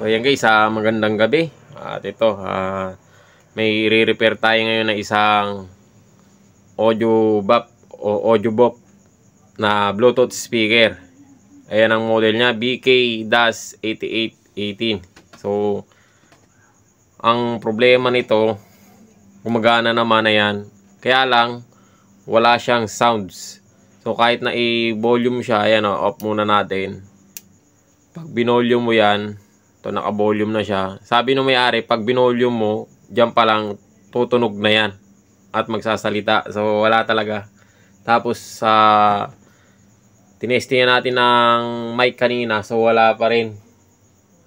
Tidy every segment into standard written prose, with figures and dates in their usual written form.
So ayan guys, magandang gabi. At ito, may re-repair tayo ngayon na isang audio box na Bluetooth speaker. Ayan ang model niya, BK-8818. So ang problema nito, gumagana naman, ayan. Kaya lang wala siyang sounds. So kahit na i-volume siya, ayan off muna natin. Pag binolume mo yan, ito naka-volume na siya. Sabi nung may-ari, pag binolume mo, diyan pa lang tutunog na yan at magsasalita. So wala talaga. Tapos tinestingan natin ng mic kanina, so wala pa rin.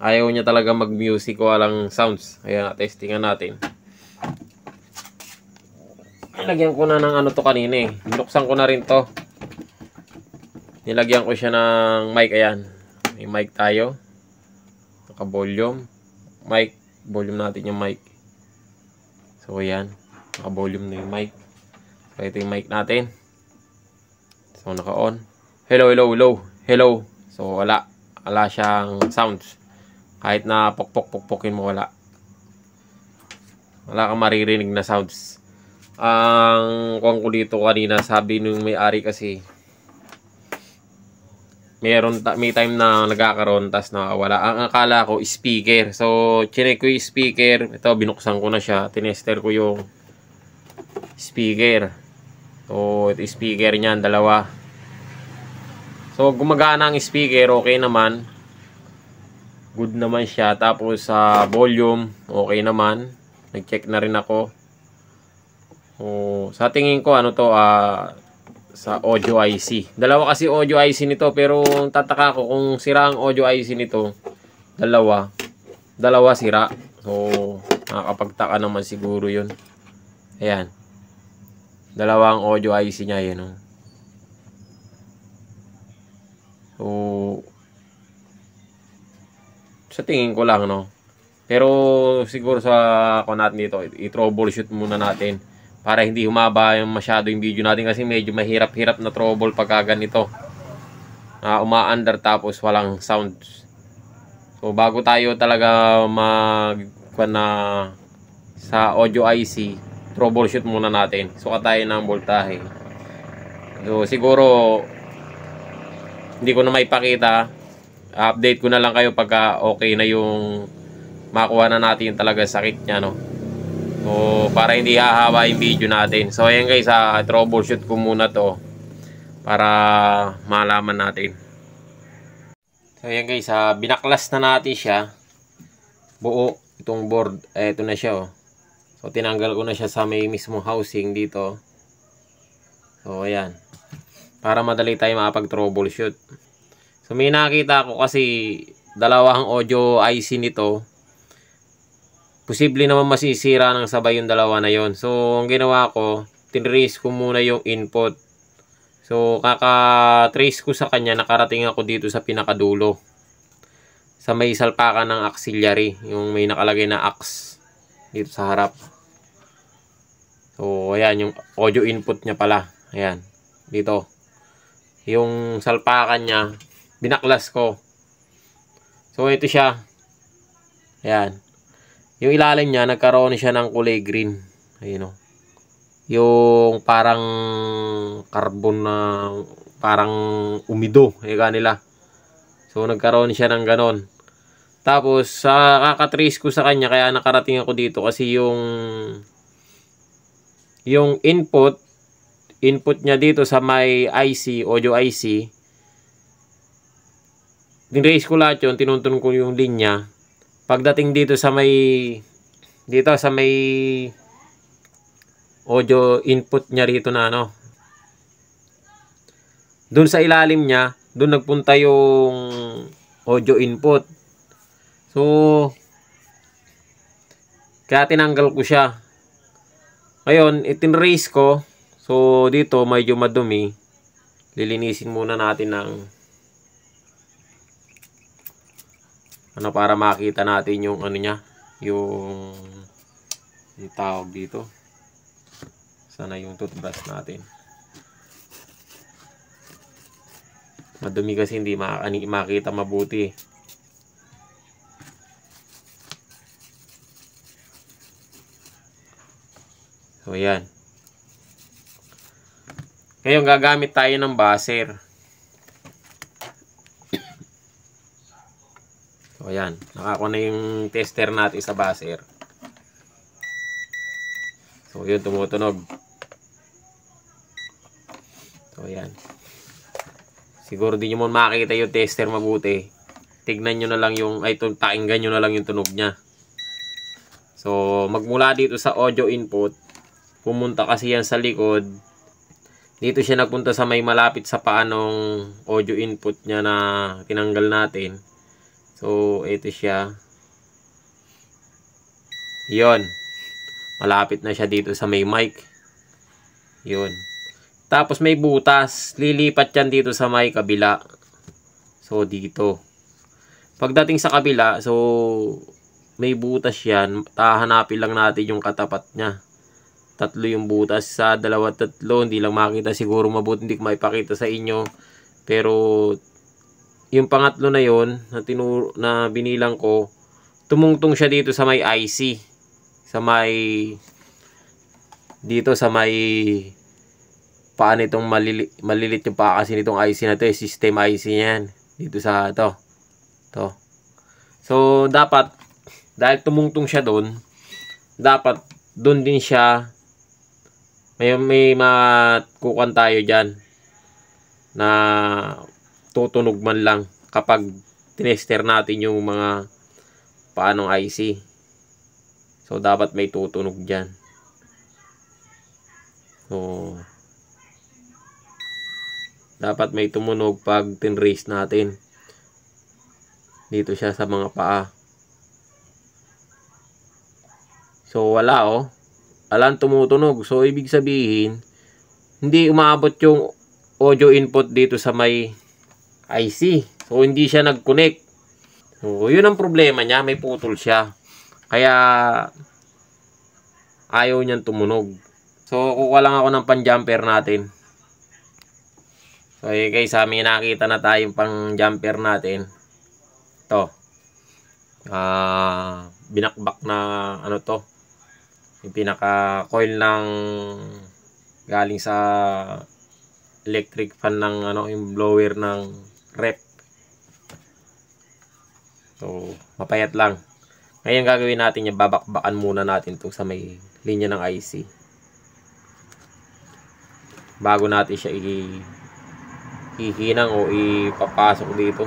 Ayaw niya talaga mag-music o walang sounds. Ayan, testingan natin. Nilagyan ko na ng ano to kanina eh. Binuksan ko na rin to. Nilagyan ko siya ng mic, ayan. May mic tayo. Naka-volume. Mic. Volume natin yung mic. So, ayan. Naka-volume na yung mic. So, ito yung mic natin. So, naka-on. Hello, hello, hello. Hello. So, wala. Wala siyang sounds. Kahit na pokpokin mo, wala. Wala kang maririnig na sounds. Ang kuwang ko dito kanina, sabi nung may-ari kasi, may time na nagkakaroon tas nakawala. Ang akala ko speaker. So chinek ko yung speaker. Ito binuksan ko na siya. Tinester ko yung speaker. So ito speaker niyan, dalawa. So gumagana ang speaker, okay naman. Good naman siya. Tapos sa volume, okay naman. Nag-check na rin ako. Sa tingin ko ano to, sa audio IC. Dalawa kasi audio IC nito, pero tataka ko kung sira ang audio IC nito. Dalawa sira. So nakakapagtaka naman siguro yun. Ayan. Dalawang audio IC niya yan. So sa tingin ko lang, no. Pero siguro sa natin dito, i-troubleshoot muna natin para hindi humaba yung masyado yung video natin kasi medyo mahirap-hirap na trouble pagka ganito. Uma-under tapos walang sounds. So bago tayo talaga sa audio IC, troubleshoot muna natin. Sukat tayo ng voltahe. So siguro hindi ko na maipakita. Update ko na lang kayo pagka okay na yung makuha na natin yung talaga sakit niya, no. So, para hindi hahaba yung video natin. So, ayan guys, troubleshoot ko muna to para malaman natin. So, ayan guys, binaklas na natin siya. Buo, itong board. Ito na siya, oh. So, tinanggal ko na siya sa may mismo housing dito. So, ayan. Para madali tayo makapag-troubleshoot. So, may nakita ko kasi dalawang audio IC nito. Posible naman masisira ng sabay yung dalawa na yon. So, ang ginawa ko, tinrace ko muna yung input. So, kaka-trace ko sa kanya, nakarating ako dito sa pinakadulo. Sa may salpakan ng auxiliary. Yung may nakalagay na aux dito sa harap. So, ayan, yung audio input niya pala. Ayan, dito. Yung salpakan niya, binaklas ko. So, ito siya. Ayan. Yung ilalim niya, nagkaroon siya ng kulay green. Ayun o. Yung parang carbon na parang umido. Ika nila. So, nagkaroon siya ng ganon. Tapos, kakatrace ko sa kanya, kaya nakarating ako dito. Kasi yung input niya dito sa may IC, audio IC, dinrace ko lahat yun, tinuntun ko yung linya. Pagdating dito sa may audio input niya rito na ano, dun sa ilalim niya, dun nagpunta yung audio input. So kaya tinanggal ko siya. Ngayon itinrace ko. So dito medyo madumi. Lilinisin muna natin ng para makita natin yung ano niya, yung tawag dito. Sana yung toothbrush natin. Madumi kasi hindi makita mabuti. So, ayan. Ngayon, gagamit tayo ng buzzer. So, ayan. Nakakuha na yung tester natin sa buzzer. So, yun, tumutunog. So, ayan. Siguro di nyo mo makikita yung tester mabuti. Tignan nyo na lang yung, pakinggan nyo na lang yung tunog niya. So, magmula dito sa audio input, pumunta kasi yan sa likod. Dito siya nagpunta sa may malapit sa paanong audio input niya na tinanggal natin. So, ito siya. Yon. Malapit na siya dito sa may mic. Yon. Tapos may butas. Lilipat yan dito sa may kabila. So, dito. Pagdating sa kabila, so, may butas yan. Hahanapin lang natin yung katapat niya. Tatlo yung butas, sa dalawa tatlo, hindi lang makita siguro, mabuti hindi ko maipakita sa inyo, pero yung pangatlo na yon na binilang ko, tumungtong siya dito sa may IC, sa may dito sa may paan itong malilit yung paa kasi nitong IC na to, system IC yan dito sa to. So dapat dahil tumungtong siya doon, dapat doon din siya may makukuhan tayo dyan na tutunog man lang kapag tinester natin yung mga paanong IC. So, dapat may tutunog dyan. So, dapat may tumunog pag tinrace natin. Dito siya sa mga paa. So, wala oh. Alam tumutunog. So, ibig sabihin, hindi umaabot yung audio input dito sa may IC. So, hindi siya nag-connect. So, yun ang problema niya. May putol siya. Kaya, ayaw niyang tumunog. So, kukuha lang ako ng pan-jumper natin. So, guys, may nakita na tayong pang-jumper natin. Ito. Binakbak na ano to. Yung pinaka coil ng galing sa electric fan ng ano, yung blower ng rep. So, mapayat lang. Ngayon gagawin natin yung babakbakan muna natin to sa may linya ng IC. Bago natin siya ihinang o ipapasok dito.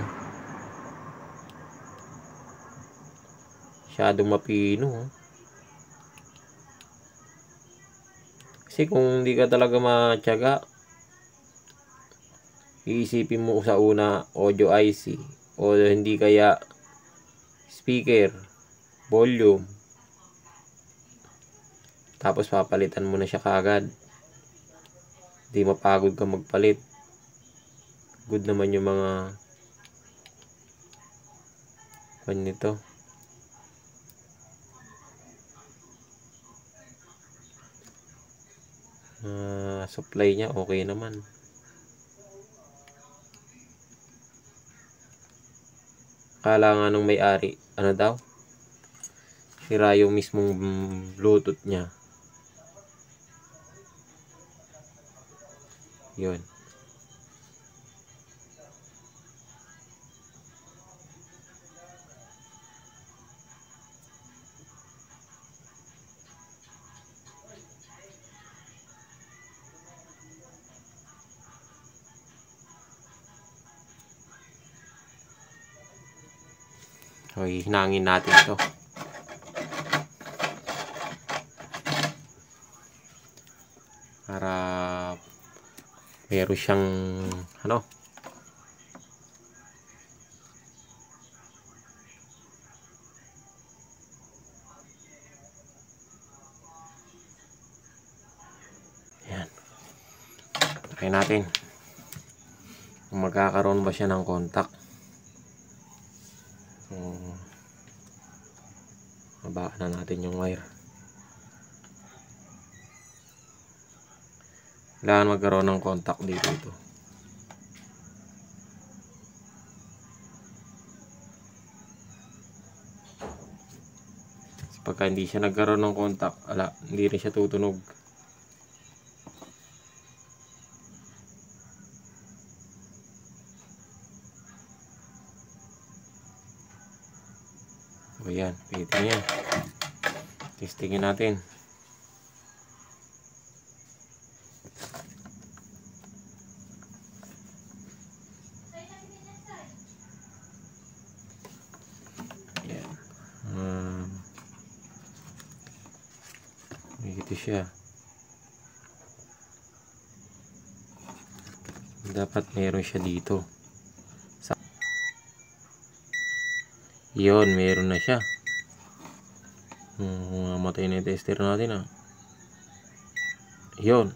Masyadong mapino. Kasi kung hindi ka talaga matyaga, iisipin mo sa una audio IC o hindi kaya speaker, volume, tapos papalitan mo na siya kaagad. Hindi mapagod ka magpalit. Good naman yung mga nito. Supply niya okay naman. Kala nga nung may-ari, ano daw? Sira yung mismong Bluetooth niya. Yun. So, hinangin natin ito. Para meron siyang ano, yan. Try natin kung magkakaroon ba siya ng contact. So, mababa na natin yung wire. Kailangan magkaroon ng contact dito ito. Pagka hindi siya nagkaroon ng contact, hindi rin siya tutunog. ayan, pwede yan. Testingin natin. Ayan. Ito siya. Dapat meron siya dito. Yun, meron na siya. Mamatay na yung tester natin, ah. Yun.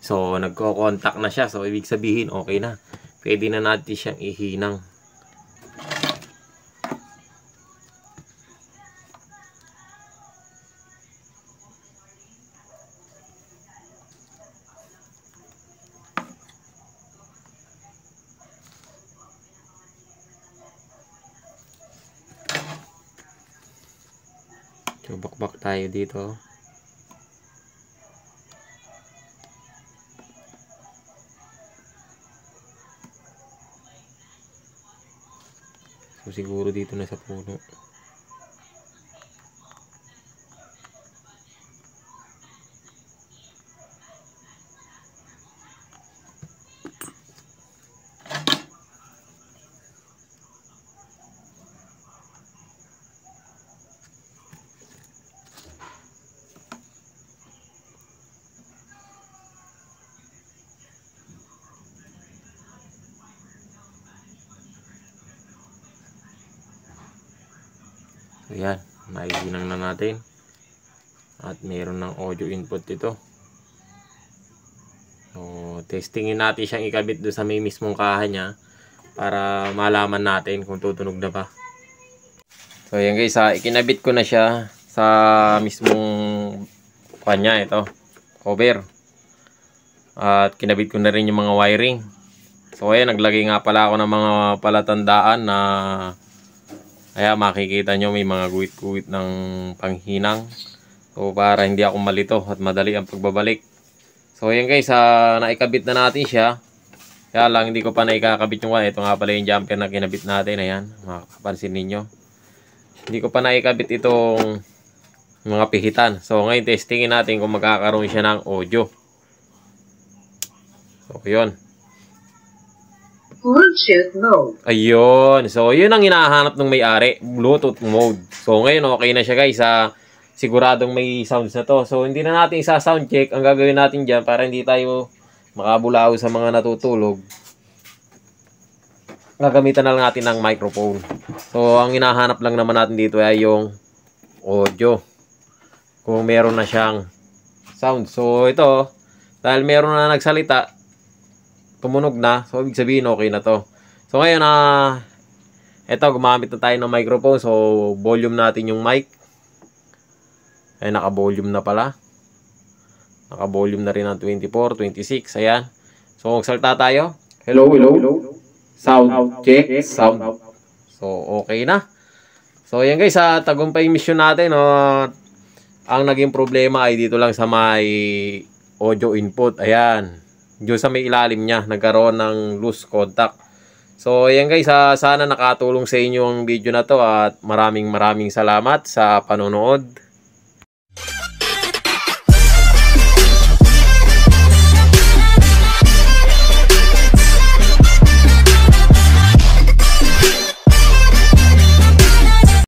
So, nagko-contact na siya. So, ibig sabihin, okay na. Pwede na natin siyang ihinang. So, bakbak tayo dito. So, siguro dito na sa puno. So, yan. Naihinang na natin. At meron ng audio input dito. So, testingin natin siyang ikabit doon sa may mismong kaha niya para malaman natin kung tutunog na ba. So, yan guys. Ikinabit ko na siya sa mismong kanya. Ito. Cover. At kinabit ko na rin yung mga wiring. So, ayan. Naglagay nga pala ako ng mga palatandaan na kaya makikita nyo may mga guwit-guwit ng panghinang. So para hindi ako malito at madali ang pagbabalik. So ayan guys, naikabit na natin siya. Kaya lang hindi ko pa naikakabit yung wire. Ito nga pala yung jumper na kinabit natin. Ayan, makapansin ninyo. Hindi ko pa naikabit itong mga pihitan. So ngayon testingin natin kung magkakaroon siya ng audio. So yun. Bluetooth mode. Ayun. So, yun ang hinahanap ng may-ari. Bluetooth mode. So, ngayon, okay na siya guys. Siguradong may sounds na to. So, hindi na natin isa-sound check. Ang gagawin natin dyan para hindi tayo makabulao sa mga natutulog. Gagamitan na lang natin ng microphone. So, ang hinahanap lang naman natin dito ay yung audio. Kung meron na siyang sound. So, ito, dahil meron na nagsalita, tumunog na. So, ibig sabihin, okay na to. So, ngayon, ito, gumamit na tayo ng microphone. So, volume natin yung mic. Ay, naka-volume na pala. Naka-volume na rin ng 24, 26. Ayan. So, magsalta tayo. Hello, hello. Sound. Check. Sound. So, okay na. So, ayan guys, tagumpay mission natin. Ang naging problema ay dito lang sa may audio input. Ayan. Diyo sa may ilalim niya, nagkaroon ng loose contact. So, ayan guys, sana nakatulong sa inyo ang video na to at maraming salamat sa panonood.